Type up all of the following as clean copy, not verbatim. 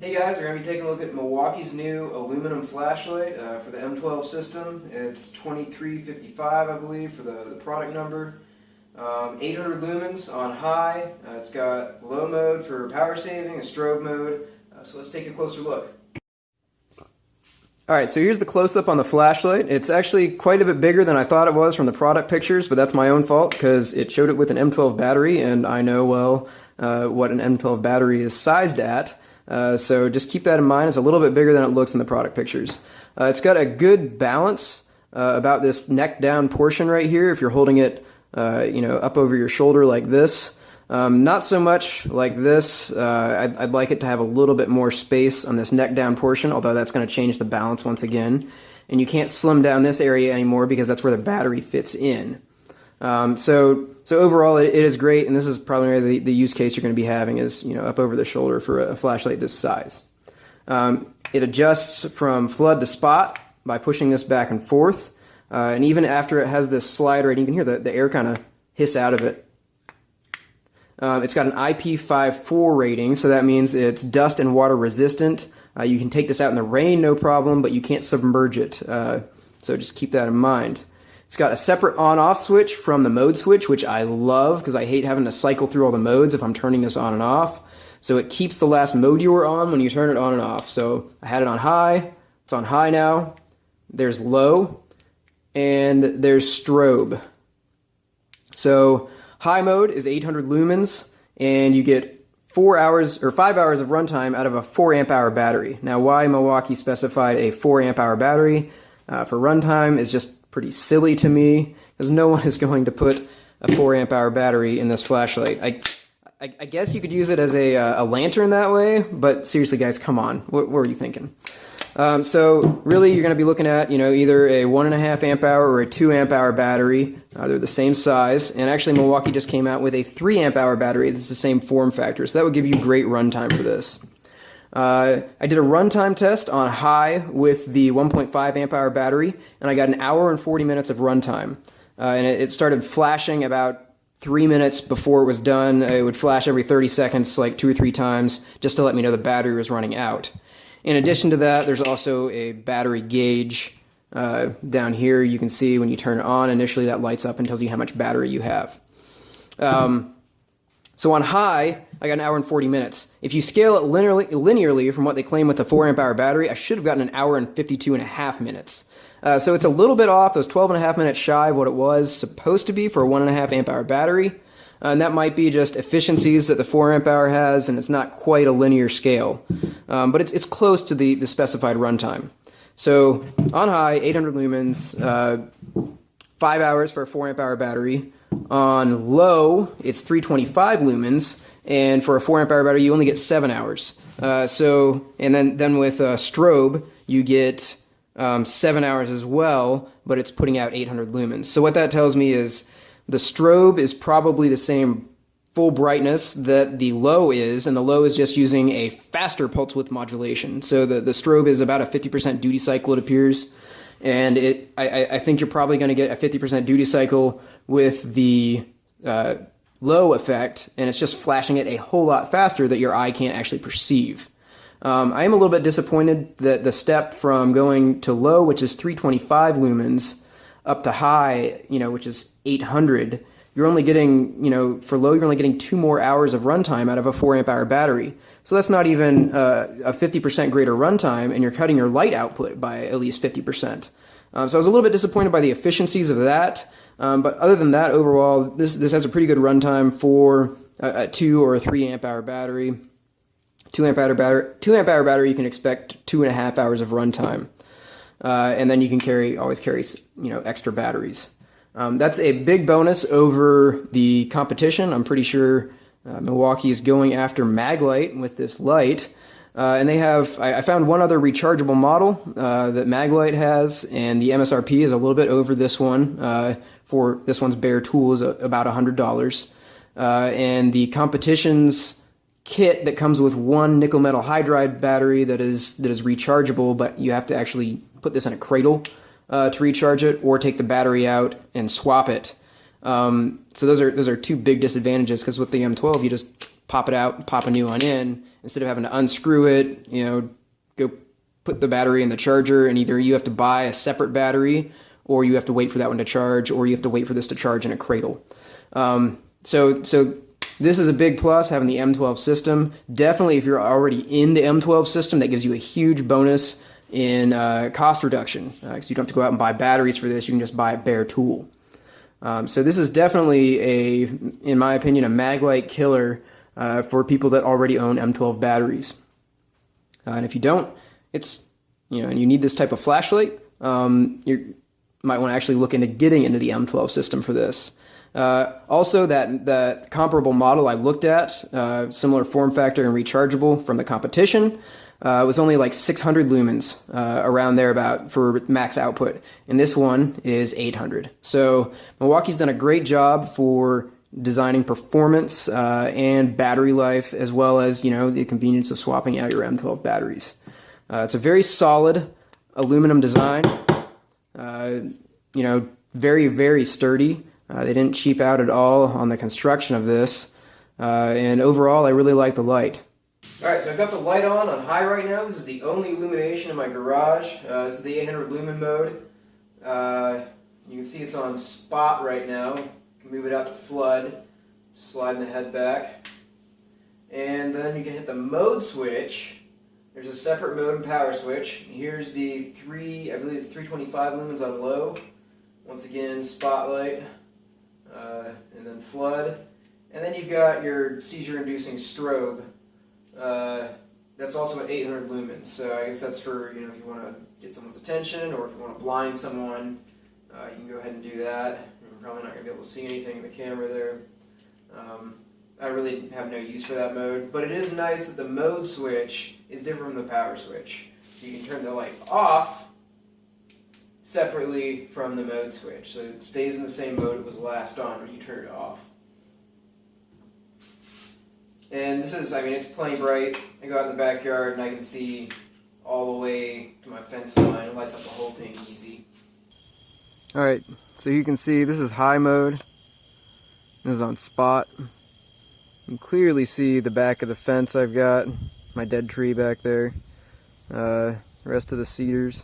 Hey guys, we're going to be taking a look at Milwaukee's new aluminum flashlight for the M12 system. It's 2355, I believe, for the product number. 800 lumens on high. It's got low mode for power saving, a strobe mode. So let's take a closer look. Alright, so here's the close-up on the flashlight. It's actually quite a bit bigger than I thought it was from the product pictures, but that's my own fault because it showed it with an M12 battery, and I know well what an M12 battery is sized at. So just keep that in mind. It's a little bit bigger than it looks in the product pictures. It's got a good balance about this neck down portion right here if you're holding it up over your shoulder like this. Not so much like this. I'd like it to have a little bit more space on this neck down portion, although that's going to change the balance once again. And you can't slim down this area anymore because that's where the battery fits in. So overall it is great, and this is probably the use case you're going to be having is up over the shoulder for a flashlight this size. It adjusts from flood to spot by pushing this back and forth, and even after it has this slider, and you can hear the air kind of hiss out of it. It's got an IP54 rating, so that means it's dust and water resistant. You can take this out in the rain, no problem, but you can't submerge it, so just keep that in mind. It's got a separate on-off switch from the mode switch, which I love because I hate having to cycle through all the modes if I'm turning this on and off. So it keeps the last mode you were on when you turn it on and off. So I had it on high. It's on high now. There's low. And there's strobe. So high mode is 800 lumens, and you get 4 hours or 5 hours of runtime out of a 4 amp hour battery. Now, why Milwaukee specified a 4 amp hour battery for runtime is just pretty silly to me, because no one is going to put a 4 amp hour battery in this flashlight. I guess you could use it as a lantern that way, but seriously guys, come on, what were you thinking? So really you're going to be looking at either a 1.5 amp hour or a 2 amp hour battery. They're the same size, and actually Milwaukee just came out with a 3 amp hour battery that's the same form factor, so that would give you great runtime for this. I did a runtime test on high with the 1.5 amp hour battery, and I got an hour and 40 minutes of runtime. And it started flashing about 3 minutes before it was done. It would flash every 30 seconds, like 2 or 3 times, just to let me know the battery was running out. In addition to that, there's also a battery gauge down here. You can see when you turn it on, initially that lights up and tells you how much battery you have. So on high, I got an hour and 40 minutes. If you scale it linearly from what they claim with a 4 amp hour battery, I should have gotten an hour and 52.5 minutes. So it's a little bit off, those 12.5 minutes shy of what it was supposed to be for a 1.5 amp hour battery. And that might be just efficiencies that the 4 amp hour has, and it's not quite a linear scale. But it's close to the specified runtime. So on high, 800 lumens, 5 hours for a 4 amp hour battery. On low, it's 325 lumens, and for a 4 amp hour battery, you only get 7 hours. And then with strobe, you get 7 hours as well, but it's putting out 800 lumens. So what that tells me is the strobe is probably the same full brightness that the low is, and the low is just using a faster pulse width modulation. So the strobe is about a 50% duty cycle, it appears. And I think you're probably going to get a 50% duty cycle with the low effect, and it's just flashing it a whole lot faster that your eye can't actually perceive. I am a little bit disappointed that the step from going to low, which is 325 lumens, up to high, which is 800, you're only getting, for low, you're only getting 2 more hours of runtime out of a 4 amp hour battery. So that's not even a 50% greater runtime, and you're cutting your light output by at least 50%. So I was a little bit disappointed by the efficiencies of that, but other than that, overall, this has a pretty good runtime for a 2 or a 3 amp hour battery. 2 amp hour battery, you can expect 2.5 hours of runtime, and then you can always carry extra batteries. That's a big bonus over the competition. I'm pretty sure Milwaukee is going after Maglite with this light. And they have, I found one other rechargeable model that Maglite has, and the MSRP is a little bit over this one. For this one's bare tool is about $100. And the competition's kit that comes with one nickel metal hydride battery that is rechargeable, but you have to actually put this in a cradle to recharge it, or take the battery out and swap it. So those are 2 big disadvantages, because with the M12 you just pop it out, pop a new one in, instead of having to unscrew it, go put the battery in the charger, and either you have to buy a separate battery, or you have to wait for that one to charge, or you have to wait for this to charge in a cradle. So this is a big plus, having the M12 system. Definitely if you're already in the M12 system, that gives you a huge bonus in cost reduction, because you don't have to go out and buy batteries for this. You can just buy a bare tool. So this is definitely in my opinion, a Maglite killer for people that already own M12 batteries. And if you don't, and you need this type of flashlight, you might want to actually look into getting into the M12 system for this. Also, that comparable model I looked at, similar form factor and rechargeable from the competition, was only like 600 lumens, around there about for max output. And this one is 800. So Milwaukee's done a great job for designing performance and battery life, as well as the convenience of swapping out your M12 batteries. It's a very solid aluminum design. Very, very sturdy. They didn't cheap out at all on the construction of this. And overall, I really like the light. Alright, so I've got the light on high right now. This is the only illumination in my garage. This is the 800 lumen mode. You can see it's on spot right now. You can move it out to flood, sliding the head back. And then you can hit the mode switch. There's a separate mode and power switch. Here's the I believe it's 325 lumens on low. Once again, spotlight, and then flood. And then you've got your seizure-inducing strobe. That's also at 800 lumens. So I guess that's for, if you want to get someone's attention, or if you want to blind someone, you can go ahead and do that. You're probably not going to be able to see anything in the camera there. I really have no use for that mode, but it is nice that the mode switch is different from the power switch. So you can turn the light off separately from the mode switch. So it stays in the same mode it was last on when you turn it off. And this is, it's plenty bright. I go out in the backyard and I can see all the way to my fence line. It lights up the whole thing easy. Alright, so you can see this is high mode. This is on spot. You can clearly see the back of the fence I've got, my dead tree back there, the rest of the cedars.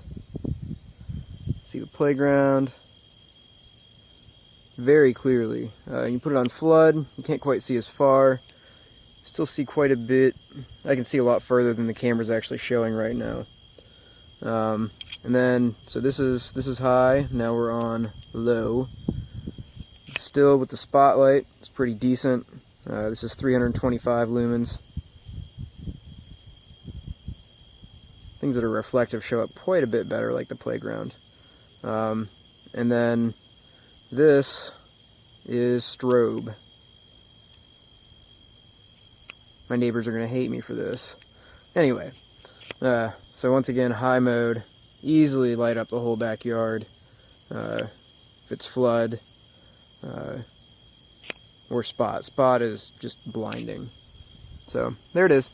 See the playground very clearly. You put it on flood, you can't quite see as far. Still see quite a bit. I can see a lot further than the camera's actually showing right now. And then, so this is high, now we're on low. Still with the spotlight, it's pretty decent. This is 325 lumens. Things that are reflective show up quite a bit better, like the playground. And then this is strobe. My neighbors are going to hate me for this. Anyway, so once again, high mode, easily light up the whole backyard. If it's flood, or spot. Spot is just blinding. So, there it is.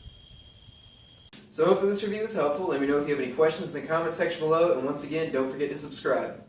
So hopefully this review was helpful. Let me know if you have any questions in the comment section below, and once again, don't forget to subscribe.